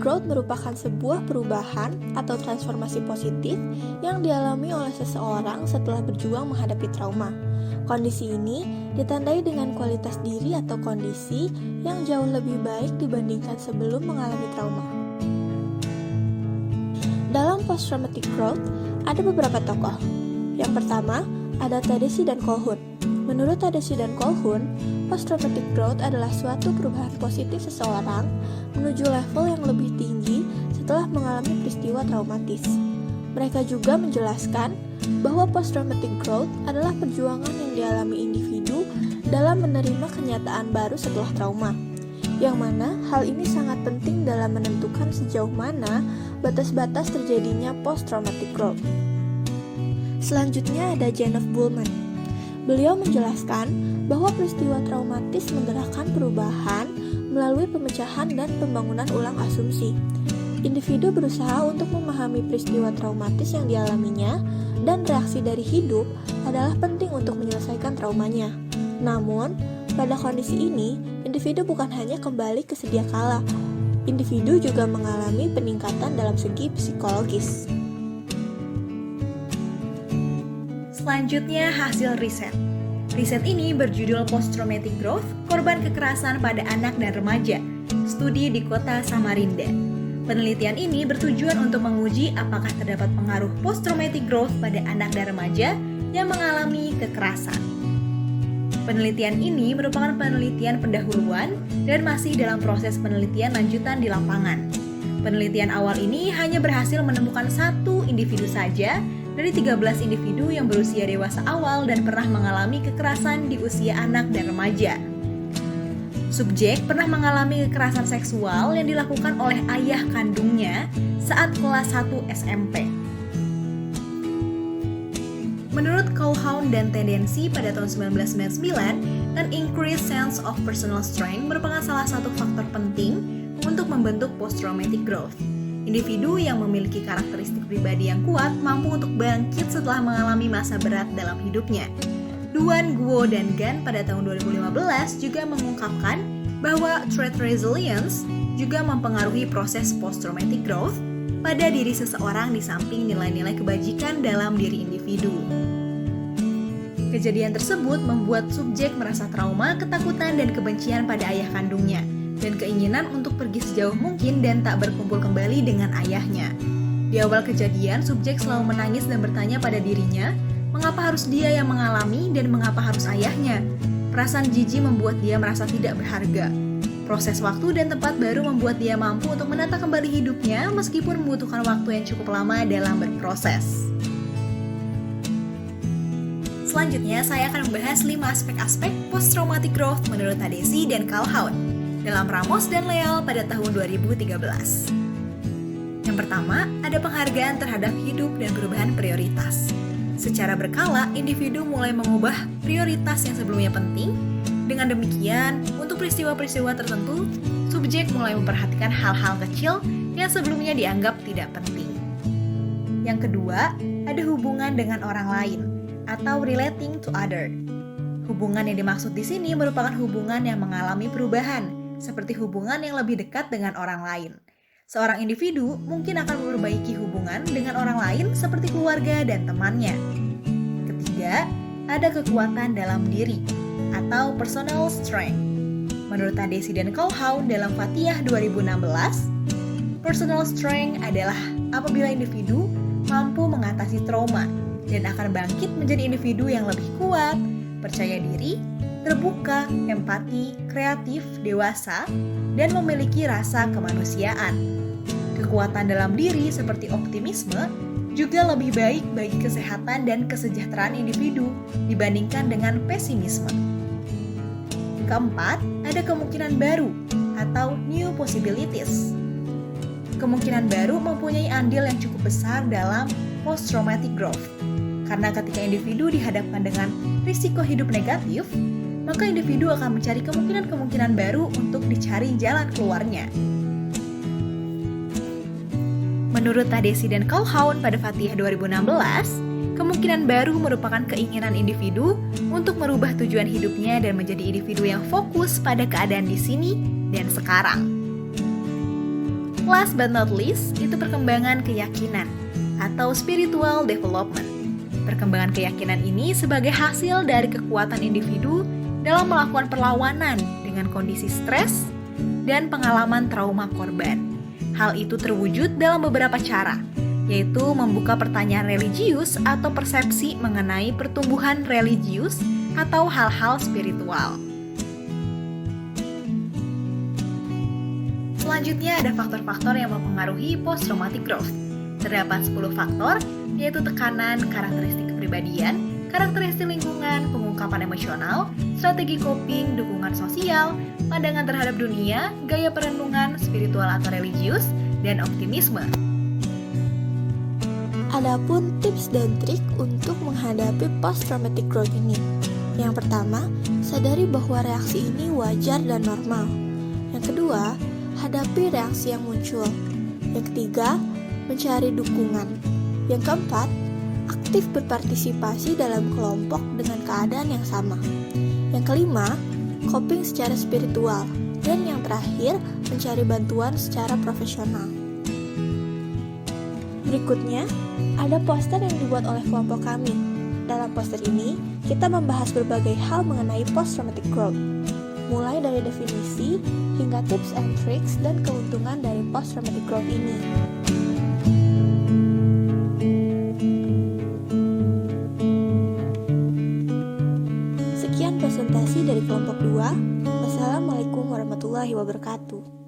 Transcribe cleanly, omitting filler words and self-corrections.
growth merupakan sebuah perubahan atau transformasi positif yang dialami oleh seseorang setelah berjuang menghadapi trauma. Kondisi ini ditandai dengan kualitas diri atau kondisi yang jauh lebih baik dibandingkan sebelum mengalami trauma. Dalam post-traumatic growth, ada beberapa tokoh. Yang pertama, ada Tadesse dan Calhoun. Menurut Tadesse dan Calhoun, post-traumatic growth adalah suatu perubahan positif seseorang menuju level yang lebih tinggi setelah mengalami peristiwa traumatis. Mereka juga menjelaskan bahwa post-traumatic growth adalah perjuangan yang dialami individu dalam menerima kenyataan baru setelah trauma, yang mana hal ini sangat penting dalam menentukan sejauh mana batas-batas terjadinya post-traumatic growth. Selanjutnya ada Jennifer Bullman. Beliau menjelaskan bahwa peristiwa traumatis menggerakkan perubahan melalui pemecahan dan pembangunan ulang asumsi. Individu berusaha untuk memahami peristiwa traumatis yang dialaminya dan reaksi dari hidup adalah penting untuk menyelesaikan traumanya. Namun, pada kondisi ini, individu bukan hanya kembali ke sedia kala. Individu juga mengalami peningkatan dalam segi psikologis. Selanjutnya hasil riset. Riset ini berjudul Post-Traumatic Growth, Korban Kekerasan pada Anak dan Remaja, studi di kota Samarinda. Penelitian ini bertujuan untuk menguji apakah terdapat pengaruh post-traumatic growth pada anak dan remaja yang mengalami kekerasan. Penelitian ini merupakan penelitian pendahuluan dan masih dalam proses penelitian lanjutan di lapangan. Penelitian awal ini hanya berhasil menemukan 1 individu saja dari 13 individu yang berusia dewasa awal dan pernah mengalami kekerasan di usia anak dan remaja. Subjek pernah mengalami kekerasan seksual yang dilakukan oleh ayah kandungnya saat kelas 1 SMP. Menurut Calhoun dan Tadesse pada tahun 1999, an increased sense of personal strength merupakan salah satu faktor penting untuk membentuk post-traumatic growth. Individu yang memiliki karakteristik pribadi yang kuat mampu untuk bangkit setelah mengalami masa berat dalam hidupnya. Duan, Guo, dan Gan pada tahun 2015 juga mengungkapkan bahwa threat resilience juga mempengaruhi proses post-traumatic growth pada diri seseorang di samping nilai-nilai kebajikan dalam diri individu. Kejadian tersebut membuat subjek merasa trauma, ketakutan, dan kebencian pada ayah kandungnya, dan keinginan untuk pergi sejauh mungkin dan tak berkumpul kembali dengan ayahnya. Di awal kejadian, subjek selalu menangis dan bertanya pada dirinya, mengapa harus dia yang mengalami dan mengapa harus ayahnya? Perasaan jijik membuat dia merasa tidak berharga. Proses waktu dan tempat baru membuat dia mampu untuk menata kembali hidupnya meskipun membutuhkan waktu yang cukup lama dalam berproses. Selanjutnya, saya akan membahas 5 aspek-aspek post-traumatic growth menurut Tadesse dan Calhoun dalam Ramos dan Leal pada tahun 2013. Yang pertama, ada penghargaan terhadap hidup dan perubahan prioritas. Secara berkala, individu mulai mengubah prioritas yang sebelumnya penting. Dengan demikian, untuk peristiwa-peristiwa tertentu, subjek mulai memperhatikan hal-hal kecil yang sebelumnya dianggap tidak penting. Yang kedua, ada hubungan dengan orang lain atau relating to other. Hubungan yang dimaksud di sini merupakan hubungan yang mengalami perubahan, seperti hubungan yang lebih dekat dengan orang lain. Seorang individu mungkin akan memperbaiki hubungan dengan orang lain seperti keluarga dan temannya. Ketiga, ada kekuatan dalam diri atau personal strength. Menurut Tadesse dan Calhoun dalam Fathiah 2016, personal strength adalah apabila individu mampu mengatasi trauma dan akan bangkit menjadi individu yang lebih kuat, percaya diri, terbuka, empati, kreatif, dewasa, dan memiliki rasa kemanusiaan. Kekuatan dalam diri seperti optimisme juga lebih baik bagi kesehatan dan kesejahteraan individu dibandingkan dengan pesimisme. Keempat, ada kemungkinan baru atau new possibilities. Kemungkinan baru mempunyai andil yang cukup besar dalam post-traumatic growth. Karena ketika individu dihadapkan dengan risiko hidup negatif, maka individu akan mencari kemungkinan-kemungkinan baru untuk dicari jalan keluarnya. Menurut Tadesse dan Calhoun pada Fathiah 2016, kemungkinan baru merupakan keinginan individu untuk merubah tujuan hidupnya dan menjadi individu yang fokus pada keadaan di sini dan sekarang. Last but not least, itu perkembangan keyakinan atau spiritual development. Perkembangan keyakinan ini sebagai hasil dari kekuatan individu dalam melakukan perlawanan dengan kondisi stres dan pengalaman trauma korban. Hal itu terwujud dalam beberapa cara, yaitu membuka pertanyaan religius atau persepsi mengenai pertumbuhan religius atau hal-hal spiritual. Selanjutnya ada faktor-faktor yang mempengaruhi post-traumatic growth. Terdapat 10 faktor, yaitu tekanan, karakteristik kepribadian, karakteristik lingkungan, pengungkapan emosional, strategi coping, dukungan sosial, pandangan terhadap dunia, gaya perenungan, spiritual atau religius, dan optimisme. Adapun tips dan trik untuk menghadapi post-traumatic growth ini. Yang pertama, sadari bahwa reaksi ini wajar dan normal. Yang kedua, hadapi reaksi yang muncul. Yang ketiga, mencari dukungan. Yang keempat, aktif berpartisipasi dalam kelompok dengan keadaan yang sama. Yang kelima, coping secara spiritual. Dan yang terakhir, mencari bantuan secara profesional. Berikutnya, ada poster yang dibuat oleh kelompok kami. Dalam poster ini, kita membahas berbagai hal mengenai post-traumatic growth, mulai dari definisi hingga tips and tricks dan keuntungan dari post-traumatic growth ini. Sekian presentasi dari kelompok 2. Wassalamualaikum warahmatullahi wabarakatuh.